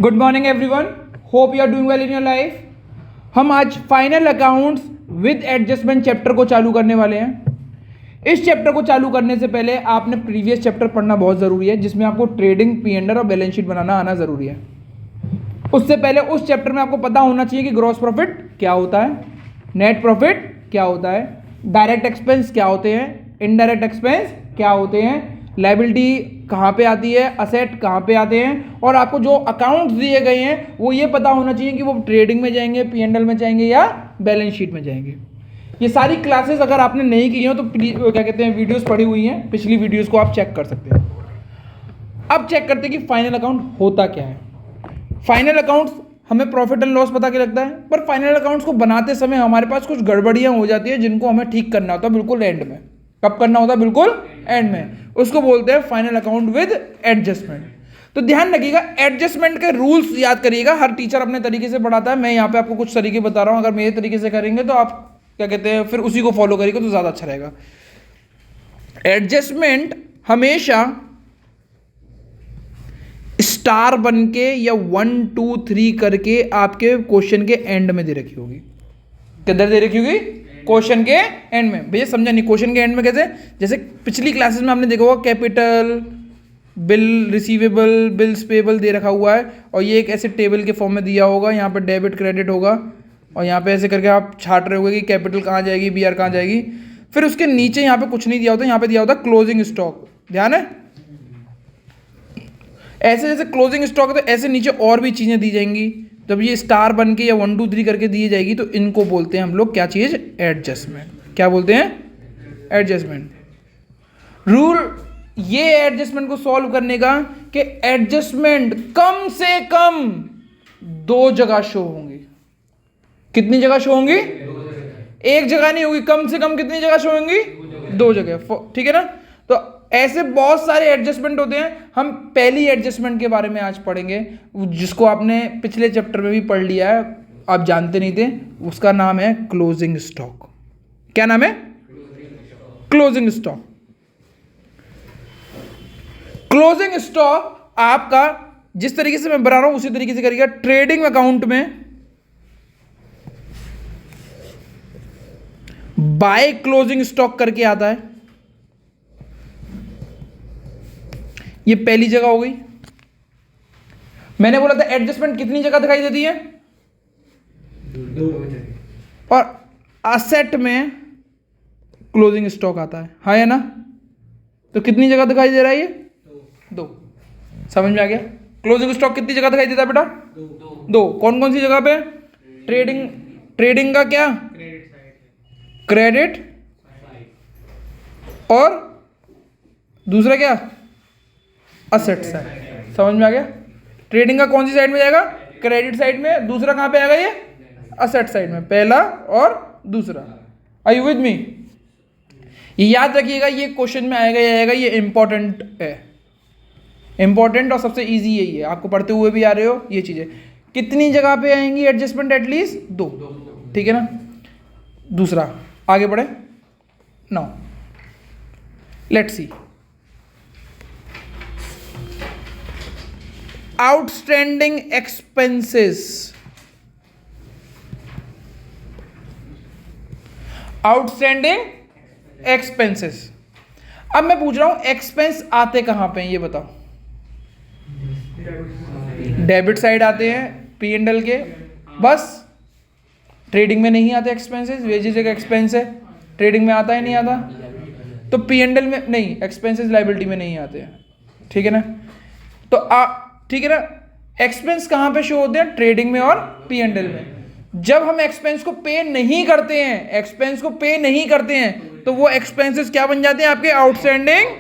Good morning everyone, hope you are doing well in your life. हम आज final accounts with adjustment chapter को चालू करने वाले हैं। इस चैप्टर को चालू करने से पहले आपने प्रीवियस चैप्टर पढ़ना बहुत ज़रूरी है, जिसमें आपको ट्रेडिंग, P&L और बैलेंस शीट बनाना आना ज़रूरी है। उससे पहले उस चैप्टर में आपको पता होना चाहिए कि ग्रॉस प्रॉफिट क्या होता है, नेट प्रॉफिट क्या होता है, डायरेक्ट एक्सपेंस क्या होते हैं, इनडायरेक्ट एक्सपेंस क्या होते हैं, लायबिलिटी कहाँ पे आती है, असेट कहाँ पे आते हैं, और आपको जो अकाउंट्स दिए गए हैं वो ये पता होना चाहिए कि वो ट्रेडिंग में जाएंगे, P&L में जाएंगे या बैलेंस शीट में जाएंगे। ये सारी क्लासेस अगर आपने नहीं की हो तो क्या कहते हैं, वीडियोस पड़ी हुई हैं, पिछली वीडियोस को आप चेक कर सकते हैं। अब चेक करते हैं कि फाइनल अकाउंट होता क्या है। फाइनल अकाउंट्स हमें प्रॉफिट एंड लॉस पता के लगता है, पर फाइनल अकाउंट्स को बनाते समय हमारे पास कुछ गड़बड़ियां हो जाती है जिनको हमें ठीक करना होता है बिल्कुल एंड में। कब करना होता है? बिल्कुल एंड में। उसको बोलते हैं फाइनल अकाउंट विद एडजस्टमेंट। तो ध्यान रखिएगा, एडजस्टमेंट के रूल्स याद करिएगा। हर टीचर अपने तरीके से पढ़ाता है, मैं यहाँ पे आपको कुछ तरीके बता रहा हूँ। अगर मेरे तरीके से करेंगे तो आप क्या कहते हैं, फिर उसी को फॉलो करेंगे तो ज़्यादा अच्छा रहेगा। एडजस्टमेंट हमेशा स्टार बन के या 1 2 3 करके आपके क्वेश्चन के एंड में दे रखी होगी। किधर दे रखी होगी? क्वेश्चन के एंड में। भैया समझा नहीं? क्वेश्चन के एंड में कैसे? जैसे पिछली क्लासेस में आपने देखा होगा capital, bill receivable, bills payable दे रखा हुआ है, और ये एक ऐसे टेबल के फॉर्म में दिया होगा। यहाँ पे डेबिट क्रेडिट होगा, और यहाँ पे ऐसे करके आप छाट रहे होगे कि कैपिटल कहाँ जाएगी, BR कहाँ जाएगी। फिर उसके नीचे यहाँ पे कुछ नहीं दिया होता, यहाँ पे दिया होता क्लोजिंग स्टॉक। ध्यान है? ऐसे जैसे क्लोजिंग स्टॉक है तो ऐसे नीचे और भी चीज़ें दी जाएंगी। जब ये स्टार बन के या 1 2 3 करके दी जाएगी तो इनको बोलते हैं हम लोग क्या चीज़? एडजस्टमेंट। क्या बोलते हैं? एडजस्टमेंट। रूल ये एडजस्टमेंट को सॉल्व करने का कि एडजस्टमेंट कम से कम 2 जगह शो होंगी। कितनी जगह शो होंगी? 1 जगह नहीं होगी, कम से कम कितनी जगह शो होंगी? 2 जगह। ठीक है ना? तो ऐसे बहुत सारे एडजस्टमेंट होते हैं। हम पहली एडजस्टमेंट के बारे में आज पढ़ेंगे, जिसको आपने पिछले चैप्टर में भी पढ़ लिया है, आप जानते नहीं थे। उसका नाम है क्लोजिंग स्टॉक। क्या नाम है? Closing stock. क्लोजिंग स्टॉक आपका जिस तरीके से मैं बना रहा हूं उसी तरीके से करिएगा। ट्रेडिंग अकाउंट में बाय क्लोजिंग स्टॉक करके आता है। ये पहली जगह हो गई। मैंने बोला था एडजस्टमेंट कितनी जगह दिखाई देती है? 2। और असेट में क्लोजिंग स्टॉक आता है, हाँ या ना? तो कितनी जगह दिखाई दे रहा है ये? 2। समझ में आ गया? क्लोजिंग स्टॉक कितनी जगह दिखाई देता है बेटा? 2। कौन कौन सी जगह पे? ट्रेडिंग का क्या? क्रेडिट, और दूसरा क्या? Asset side. समझ में आ गया? ट्रेडिंग का कौन सी साइड में जाएगा? क्रेडिट साइड में। दूसरा कहां पे आएगा? ये असेट साइड में, पहला और दूसरा। Are you with me? ये याद रखिएगा, ये क्वेश्चन में आएगा ही आएगा। ये इंपॉर्टेंट है, इंपॉर्टेंट और सबसे इजी यही है। आपको पढ़ते हुए भी आ रहे हो ये चीजें। कितनी जगह पे आएंगी एडजस्टमेंट? एटलीस्ट 2। ठीक है ना? दूसरा, आगे बढ़े। Now let's see. Outstanding expenses. Outstanding expenses. अब मैं पूछ रहा हूं एक्सपेंस आते कहां पे हैं ये बताओ। डेबिट साइड आते हैं P&L के, बस। ट्रेडिंग में नहीं आते एक्सपेंसेस। वेजेस एक एक्सपेंस है, ट्रेडिंग में आता है नहीं आता? तो P&L में नहीं, एक्सपेंसेस लायबिलिटी में नहीं आते हैं। ठीक है ना? तो ठीक है ना? एक्सपेंस कहां पे शो होते हैं? ट्रेडिंग में और P&L में। जब हम एक्सपेंस को पे नहीं करते हैं, एक्सपेंस को पे नहीं करते हैं, तो वो एक्सपेंसेस क्या बन जाते हैं? आपके आउटस्टैंडिंग।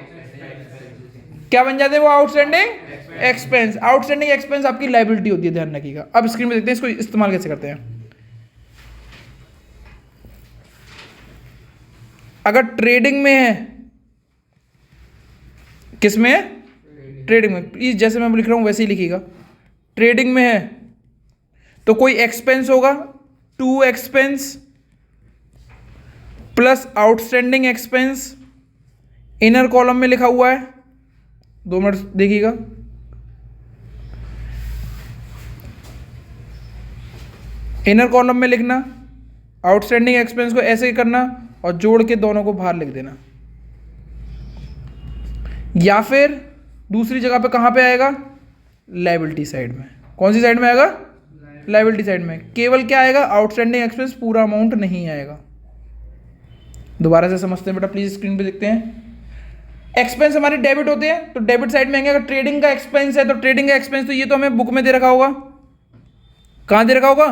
क्या बन जाते हैं वो? Outstanding expense. आउटस्टैंडिंग एक्सपेंस आपकी लायबिलिटी होती है, ध्यान रखिएगा। अब स्क्रीन में देखते हैं इसको इस्तेमाल कैसे करते हैं। अगर ट्रेडिंग में है, किस में है? ट्रेडिंग में। प्लीज जैसे मैं लिख रहा हूं वैसे ही लिखिएगा। ट्रेडिंग में है तो कोई एक्सपेंस होगा, 2 expense plus outstanding expense, inner column में लिखा हुआ है, 2 मिनट देखिएगा। इनर कॉलम में लिखना, आउटस्टैंडिंग एक्सपेंस को ऐसे करना और जोड़ के दोनों को बाहर लिख देना। या फिर दूसरी जगह पे कहाँ पे आएगा, लायबिलिटी साइड में। कौन सी साइड में आएगा, लायबिलिटी साइड में। केवल क्या आएगा, आउटस्टैंडिंग एक्सपेंस, पूरा अमाउंट नहीं आएगा। दोबारा से समझते हैं बेटा, प्लीज स्क्रीन पे देखते हैं। एक्सपेंस हमारे डेबिट होते हैं तो डेबिट साइड में आएंगे। अगर ट्रेडिंग का एक्सपेंस है तो ट्रेडिंग का एक्सपेंस, तो ये तो हमें बुक में दे रखा होगा। कहाँ दे रखा होगा,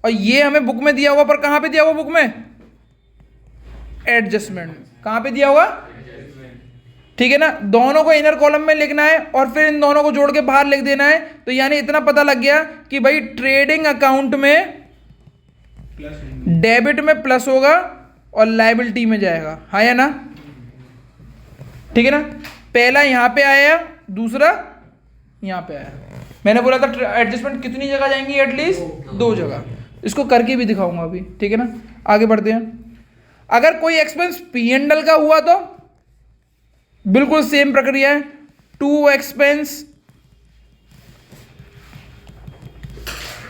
और ये हमें बुक में दिया होगा, पर कहाँ पे दिया होगा बुक में, एडजस्टमेंट। कहाँ पे दिया होगा, ठीक है ना। दोनों को इनर कॉलम में लिखना है और फिर इन दोनों को जोड़ के बाहर लिख देना है। तो यानी इतना पता लग गया कि भाई ट्रेडिंग अकाउंट में डेबिट में प्लस होगा और लायबिलिटी में जाएगा, हाँ या ना, ठीक है ना। पहला यहां पे आया, दूसरा यहां पे आया। मैंने बोला था एडजस्टमेंट कितनी जगह जाएंगी, एटलीस्ट 2 जगह। इसको करके भी दिखाऊंगा अभी, ठीक है ना। आगे बढ़ते हैं। अगर कोई एक्सपेंस P&L का हुआ तो बिल्कुल सेम प्रक्रिया है। टू एक्सपेंस,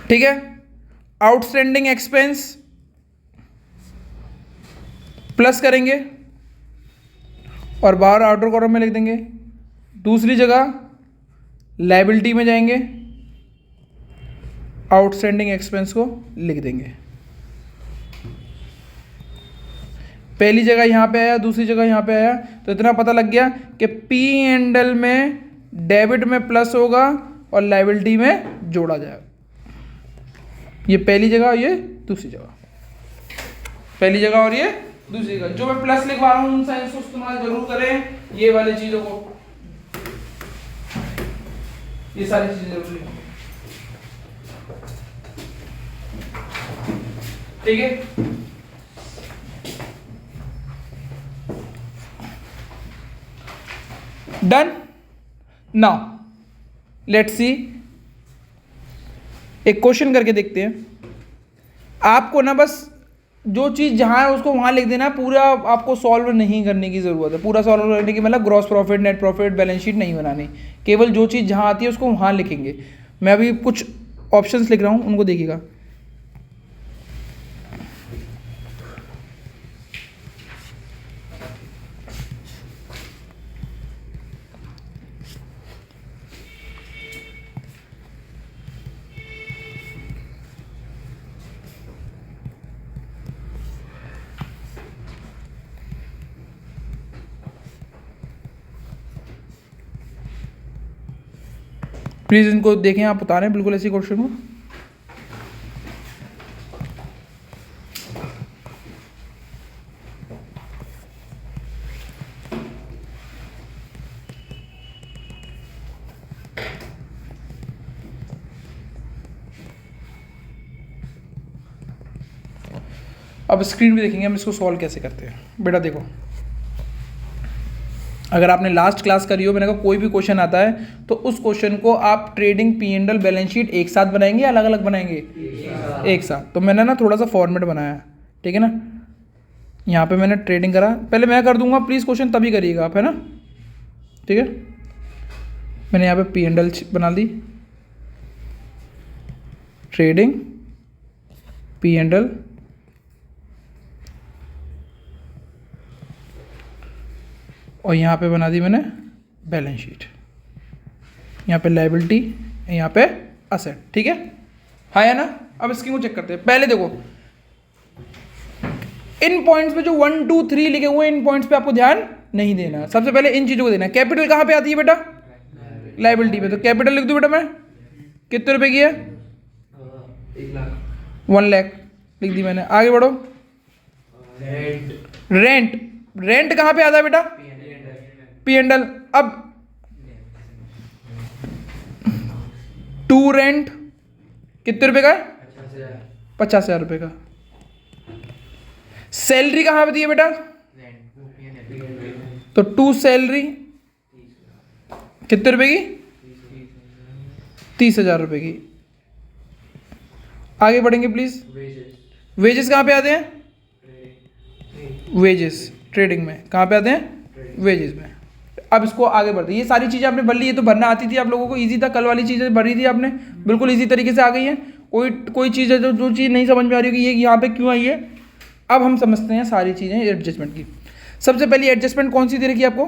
ठीक है, आउटस्टैंडिंग एक्सपेंस प्लस करेंगे और बाहर आउटर कॉलम में लिख देंगे। दूसरी जगह लायबिलिटी में जाएंगे, आउटस्टैंडिंग एक्सपेंस को लिख देंगे। पहली जगह यहां पे आया, दूसरी जगह यहां पे आया, तो इतना पता लग गया कि P&L में डेबिट में प्लस होगा और लायबिलिटी में जोड़ा जाएगा। ये पहली जगह, ये दूसरी जगह, पहली जगह और ये दूसरी जगह। जो मैं प्लस लिखवा रहा हूं उन साइंस को इस्तेमाल जरूर करें, ये वाली चीजों को, ये सारी चीजें जरूर लिखें, ठीक है। डन। नाउ लेट्स सी, एक क्वेश्चन करके देखते हैं। आपको ना बस जो चीज़ जहाँ है उसको वहाँ लिख देना, पूरा आपको सॉल्व नहीं करने की ज़रूरत है। पूरा सॉल्व करने की मतलब gross profit, net profit, balance sheet नहीं बनानी। केवल जो चीज़ जहाँ आती है उसको वहाँ लिखेंगे। मैं अभी कुछ ऑप्शंस लिख रहा हूँ, उनको देखिएगा। प्लीज़ इनको देखें, आप बता रहे हैं बिल्कुल ऐसी क्वेश्चन को। अब स्क्रीन पे देखेंगे हम इसको सॉल्व कैसे करते हैं। बेटा देखो, अगर आपने लास्ट क्लास करी हो, मैंने कहा कोई भी क्वेश्चन आता है तो उस क्वेश्चन को आप ट्रेडिंग, P&L, बैलेंस शीट एक साथ बनाएंगे या अलग अलग बनाएंगे, एक साथ। तो मैंने ना थोड़ा सा फॉर्मेट बनाया, ठीक है ना। यहाँ पे मैंने ट्रेडिंग करा, पहले मैं कर दूंगा, प्लीज़ क्वेश्चन तभी करिएगा आप, है ना, ठीक है। मैंने यहाँ पे P&L बना दी, ट्रेडिंग, P&L, और यहाँ पे बना दी मैंने बैलेंस शीट। यहाँ पे लायबिलिटी, यहाँ पे असेट, ठीक है, हाँ या ना। अब इसकी को चेक करते हैं। पहले देखो, इन पॉइंट्स पे जो 1 2 3 लिखे हुए हैं, इन पॉइंट्स पे आपको ध्यान नहीं देना। सबसे पहले इन चीज़ों को देना। कैपिटल कहाँ पे आती है बेटा, लायबिलिटी पे। तो कैपिटल लिख दूँ बेटा मैं, कितने रुपए की है, 1 लाख लिख दी मैंने। आगे बढ़ो। रेंट, रेंट कहाँ पे आता है बेटा, P&L। अब टू रेंट कितने रुपए का है, 50,000 रुपए का। सैलरी कहाँ पे दी है बेटा, तो टू सैलरी कितने रुपए की, 30,000 रुपए की। आगे बढ़ेंगे प्लीज। वेजेस कहाँ पे आते हैं, वेजेस ट्रेडिंग में कहाँ पे आते हैं, वेजेस में। अब इसको आगे बढ़ते, ये सारी चीज़ें आपने भर ली, ये तो भरना आती थी आप लोगों को, इजी था। कल वाली चीज़ें भरी थी आपने, बिल्कुल इजी तरीके से आ गई हैं। कोई चीज़ है जो चीज़ नहीं समझ में आ रही होगी, ये यहाँ पे क्यों आई है। अब हम समझते हैं सारी चीज़ें एडजस्टमेंट की। सबसे पहली एडजस्टमेंट कौन सी दे रखी है आपको?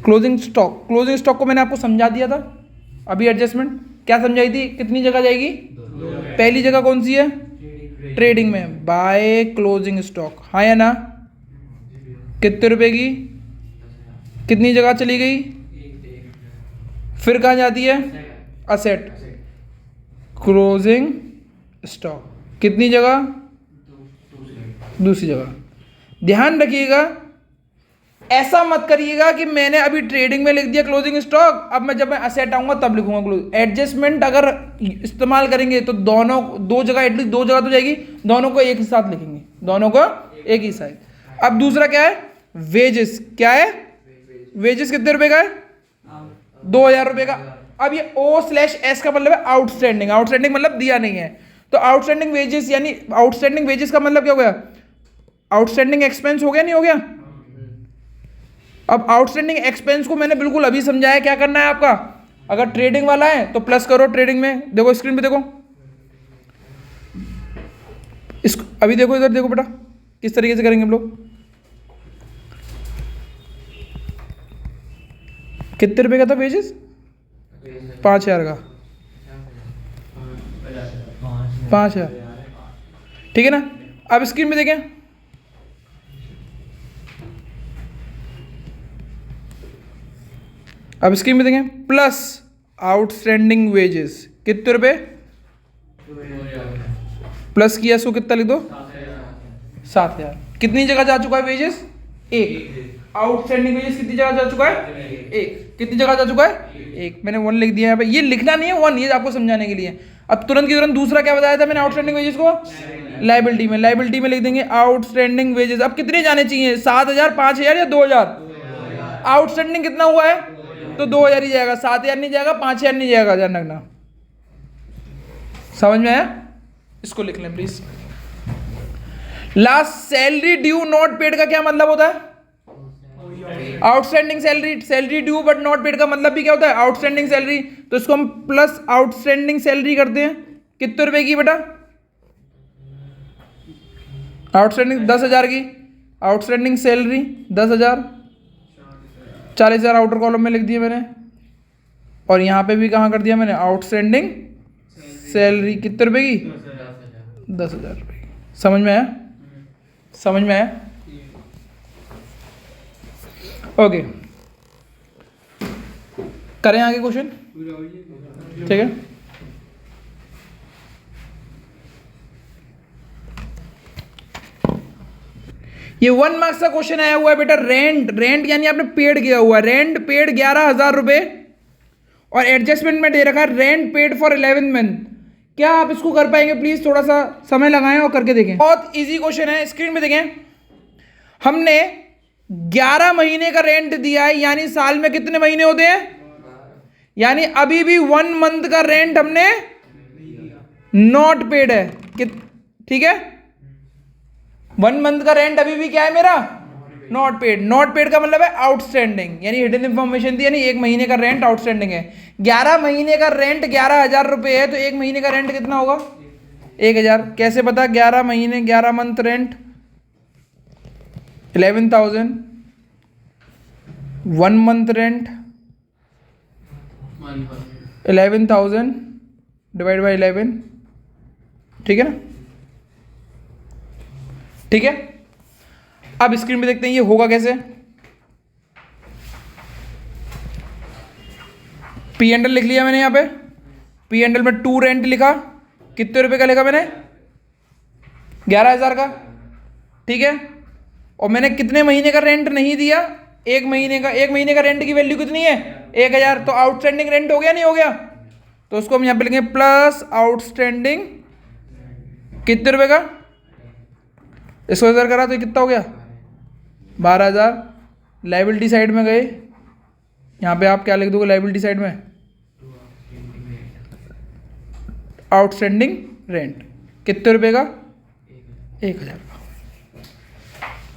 Closing stock. क्लोजिंग स्टॉक को मैंने आपको समझा दिया था अभी। एडजस्टमेंट क्या समझाई थी? कितनी जगह जाएगी? पहली जगह कौन सी है? ट्रेडिंग में, बाय क्लोजिंग स्टॉक, हाँ या ना? कितने रुपए की? कितनी जगह चली गई? फिर कहाँ जाती है? असेट। क्लोजिंग स्टॉक कितनी जगह? दूसरी जगह। ध्यान रखिएगा, ऐसा मत करिएगा कि मैंने अभी ट्रेडिंग में लिख दिया क्लोजिंग स्टॉक, अब मैं जब मैं असेट आऊंगा तब लिखूंगा क्लोज। एडजस्टमेंट अगर इस्तेमाल करेंगे तो दोनों दो जगह, एटलीस्ट दो जगह तो जाएगी, दोनों को एक ही साथ लिखेंगे, दोनों को एक ही साथ। अब दूसरा क्या है? वेजेस। क्या है? वेजेस कितने रुपए का है? 2000 रुपए का। अब ये O/S का मतलब है आउटस्टैंडिंग। आउटस्टैंडिंग मतलब दिया नहीं है, तो आउटस्टैंडिंग वेजेस, यानी आउटस्टैंडिंग वेजेस का मतलब क्या हो गया? आउटस्टैंडिंग एक्सपेंस हो गया, नहीं हो गया? अब आउटस्टैंडिंग एक्सपेंस को मैंने बिल्कुल अभी समझाया, क्या करना है आपका। अगर ट्रेडिंग वाला है तो प्लस करो ट्रेडिंग में, देखो स्क्रीन पे देखो, इस अभी देखो, इधर देखो बेटा, किस तरीके से करेंगे हम लोग। कितने रुपए का था वेजेस? 5000 का। 5000, ठीक है ना। अब स्क्रीन पे देखें, अब स्क्रीन में देखें, प्लस आउटस्टैंडिंग वेजेस कितने रुपए? प्लस किया, सो कितना लिख दो? 7000। कितनी जगह जा चुका है वेजेस? एक। आउटस्टैंडिंग वेजेस कितनी जगह जा चुका है? एक। कितनी जगह जा चुका है? एक। मैंने 1 लिख दिया है, ये लिखना नहीं है 1, ये आपको समझाने के लिए। अब तुरंत की तुरंत दूसरा क्या बताया था मैंने आउटस्टैंडिंग वेजेस को? लायबिलिटी में। लायबिलिटी में लिख देंगे आउटस्टैंडिंग वेजेस। अब कितने जाने चाहिए? 7000, 5000 या 2000? आउटस्टैंडिंग कितना हुआ है तो 2000 ही जाएगा, 7000 नहीं जाएगा, 5000 नहीं जाएगा, ध्यान रखना। समझ में आया? इसको लिख लें please. Last, salary due not paid का क्या मतलब होता है? Outstanding salary. Salary due but not paid का मतलब भी क्या होता है? Outstanding salary. तो इसको हम प्लस आउटस्टैंडिंग सैलरी करते हैं। कितने रुपए की बेटा? आउटस्टैंडिंग 10,000 की। आउटस्टैंडिंग सैलरी 10,000, 40,000 आउटर कॉलम में लिख दिया मैंने, और यहाँ पे भी कहाँ कर दिया मैंने? आउटस्टैंडिंग सैलरी कितने रुपए की? 10,000 रुपये की। समझ में आया? समझ में आया? ओके, करें आगे क्वेश्चन, ठीक है। ये 1 मार्क्स का क्वेश्चन आया हुआ है बेटा। रेंट, रेंट यानी आपने पेड किया हुआ है। रेंट पेड 11,000 रुपए, और एडजस्टमेंट में दे रखा है रेंट पेड फॉर 11 मंथ। क्या आप इसको कर पाएंगे? प्लीज थोड़ा सा समय लगाएं और करके देखें। बहुत इजी क्वेश्चन है, स्क्रीन पे देखें। हमने 11 महीने का रेंट दिया है, यानी साल में कितने महीने होते हैं? यानी अभी भी 1 मंथ का रेंट हमने नॉट पेड है, ठीक है। 1 मंथ का रेंट अभी भी क्या है मेरा? Not paid. नॉट पेड का मतलब है आउटस्टैंडिंग, यानी हिडन इंफॉर्मेशन थी, यानी 1 महीने का रेंट आउटस्टैंडिंग है। 11 महीने का रेंट 11,000 रुपए है, तो 1 महीने का रेंट कितना होगा? 1,000। कैसे पता? 11 महीने, 11 month rent 11,000, 1 month rent 11,000 divide by 11, ठीक है ना? ठीक है। अब स्क्रीन पे देखते हैं ये होगा कैसे। पी एंडल लिख लिया मैंने यहाँ पे। पी एंडल में 2 रेंट लिखा। कितने रुपए का लिखा मैंने? 11,000 का, ठीक है। और मैंने कितने महीने का रेंट नहीं दिया? 1 महीने का। 1 महीने का रेंट की वैल्यू कितनी है? 1,000। तो आउटस्टैंडिंग रेंट हो गया, नहीं हो गया? तो उसको हम यहाँ पे लिखेंगे प्लस आउटस्टैंडिंग कितने रुपए का? इसको इधर करा तो कितना हो गया? 12,000। लाइबिलिटी साइड में गए, यहाँ पे आप क्या लिख दोगे लाइबिलिटी साइड में? आउटस्टैंडिंग रेंट कितने रुपए का? 1,000 का।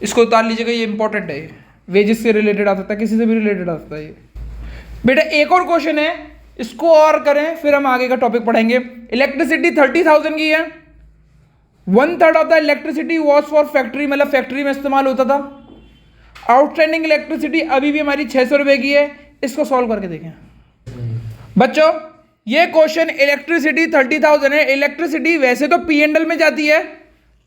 इसको उतार लीजिएगा, ये इंपॉर्टेंट है। ये वेजेस से रिलेटेड आ सकता है, किसी से भी रिलेटेड आ सकता है ये। बेटा एक और क्वेश्चन है, इसको और करें फिर हम आगे का टॉपिक पढ़ेंगे। इलेक्ट्रिसिटी 30,000 की है, 1/3 of the electricity was for factory, मतलब फैक्ट्री में इस्तेमाल होता था। आउटस्टैंडिंग इलेक्ट्रिसिटी अभी भी हमारी 600 रुपये की है। इसको सॉल्व करके देखें बच्चों। ये क्वेश्चन इलेक्ट्रिसिटी 30,000 है। इलेक्ट्रिसिटी वैसे तो P&L में जाती है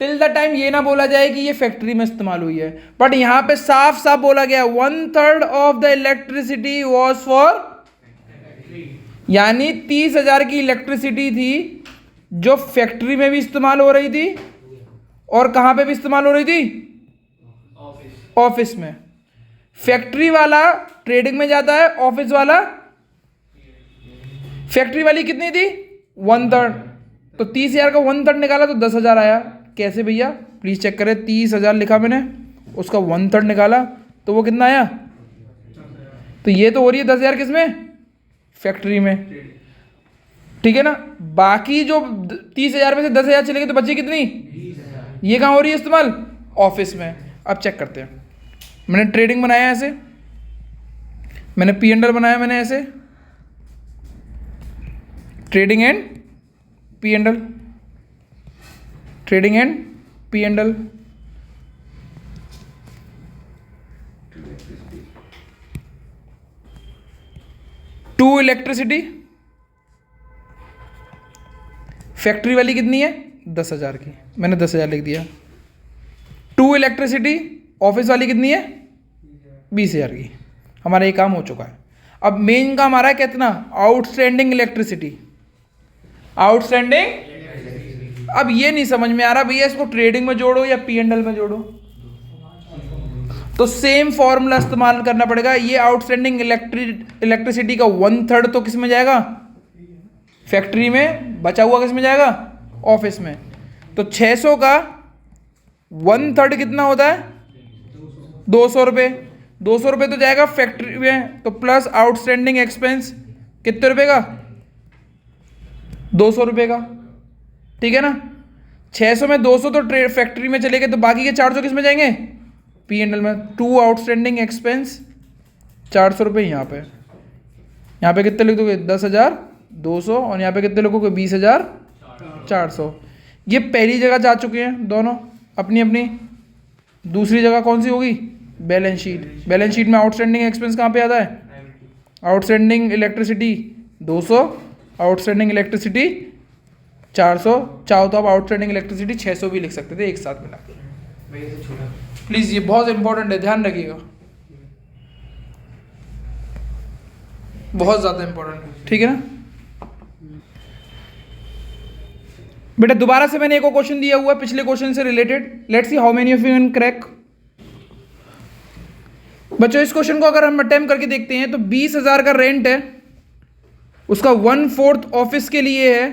टिल द टाइम ये ना बोला जाए कि ये फैक्ट्री में इस्तेमाल हुई है, बट यहां पे साफ साफ बोला गया 1/3 of the electricity was for, यानी 30,000 की इलेक्ट्रिसिटी थी जो फैक्ट्री में भी इस्तेमाल हो रही थी और कहां पे भी इस्तेमाल हो रही थी, ऑफिस में। फैक्ट्री वाला ट्रेडिंग में जाता है, ऑफिस वाला, फैक्ट्री वाली कितनी थी 1/3, तो 30,000 का 1/3 निकाला तो 10,000 आया। कैसे भैया प्लीज चेक करें, 30,000 लिखा मैंने, उसका 1/3 निकाला तो वो कितना आया, तो ये तो हो रही है 10,000 किसमें, फैक्ट्री में, ठीक है ना। बाकी जो 30,000 में से 10,000 चलेगी तो बची कितनी, ये कहाँ हो रही है इस्तेमाल, ऑफिस में। अब चेक करते हैं, मैंने ट्रेडिंग बनाया ऐसे, मैंने P&L बनाया मैंने ऐसे, trading and P&L, trading and P&L। To electricity, factory वाली कितनी है 10,000 की, मैंने 10,000 लिख दिया। टू इलेक्ट्रिसिटी, ऑफिस वाली कितनी है 20,000 की। हमारा ये काम हो चुका है। अब मेन काम आ रहा है कितना, आउटस्टैंडिंग इलेक्ट्रिसिटी, आउटस्टैंडिंग। अब ये नहीं समझ में आ रहा भैया इसको ट्रेडिंग में जोड़ो या P&L में जोड़ो, तो सेम फॉर्मूला इस्तेमाल करना पड़ेगा। ये आउटस्टैंडिंग इलेक्ट्रिसिटी का 1/3 तो किस में जाएगा, फैक्ट्री में, बचा हुआ किस में जाएगा, ऑफिस में। तो 600 का 1/3 कितना होता है 200 रुपये, 200 रुपये तो जाएगा फैक्ट्री में, तो प्लस आउटस्टैंडिंग एक्सपेंस कितने रुपए का, 200 रुपये का, ठीक है ना। 600 में 200 तो फैक्ट्री में चले गए, तो बाकी के 400 किस में जाएंगे, P&L में। टू आउटस्टैंडिंग एक्सपेंस 400 रुपये, यहाँ पे कितने लिख दोगे 10,200, और यहाँ पे कितने लिखोगे 20,400। ये पहली जगह जा चुके हैं दोनों अपनी अपनी। दूसरी जगह कौन सी होगी, बैलेंस शीट। बैलेंस शीट में आउटस्टैंडिंग एक्सपेंस कहाँ पे आता है, आउटस्टैंडिंग इलेक्ट्रिसिटी 200, आउटस्टैंडिंग इलेक्ट्रिसिटी 400। चाहो तो आप आउटस्टैंडिंग इलेक्ट्रिसिटी 600 भी लिख सकते थे एक साथ मिला के। प्लीज़ ये बहुत इंपॉर्टेंट है, ध्यान रखिएगा, बहुत ज़्यादा इंपॉर्टेंट है, ठीक है ना। बेटा दोबारा से मैंने एक और क्वेश्चन दिया हुआ है पिछले क्वेश्चन से related, let's see how many of you can crack. बच्चों इस क्वेश्चन को अगर हम अटेम्प्ट करके देखते हैं तो 20,000 का रेंट है, उसका 1/4 ऑफिस के लिए है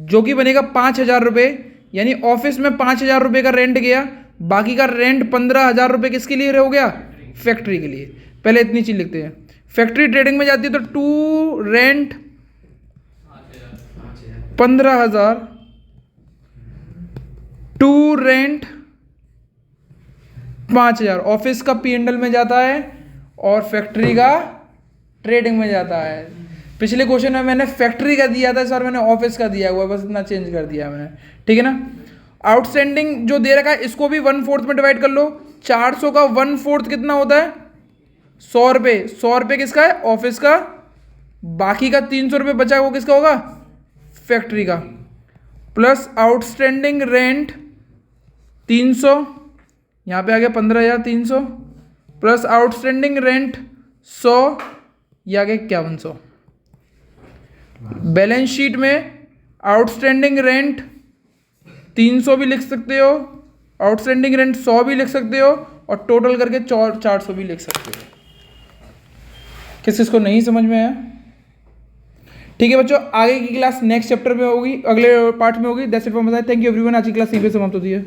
जो कि बनेगा 5,000 रुपये, यानी ऑफिस में 5,000 रुपये का रेंट गया, बाकी का रेंट 15,000 रुपये किसके लिए हो गया, फैक्ट्री के लिए। पहले इतनी चीज लिखते हैं, फैक्ट्री ट्रेडिंग में जाती है तो to rent 15,000, to rent 5,000, office का P&L में जाता है और फैक्ट्री का ट्रेडिंग में जाता है। पिछले क्वेश्चन में मैंने फैक्ट्री का दिया था, इस बार मैंने ऑफिस का दिया हुआ है, बस इतना चेंज कर दिया मैंने, ठीक है ना। आउटस्टैंडिंग जो दे रखा है इसको भी 1/4 में डिवाइड कर लो। 400 का 1/4 कितना होता है 100 रुपये। 100 रुपये किसका है, ऑफिस का, बाकी का 300 रुपये बचा वो किसका होगा, फैक्ट्री का, प्लस आउटस्टैंडिंग रेंट 300, यहाँ पे आ गया 15,300, प्लस आउटस्टैंडिंग रेंट 100, ये आ गया 5100। बैलेंस शीट में आउटस्टैंडिंग रेंट 300 भी लिख सकते हो, आउटस्टैंडिंग रेंट 100 भी लिख सकते हो, और टोटल करके 400 भी लिख सकते हो। किसको नहीं समझ में आया, ठीक है बच्चों। आगे की क्लास नेक्स्ट चैप्टर में होगी, अगले पार्ट में होगी। That's it from my side, thank you everyone. आज की क्लास यहीं पे समाप्त होती है।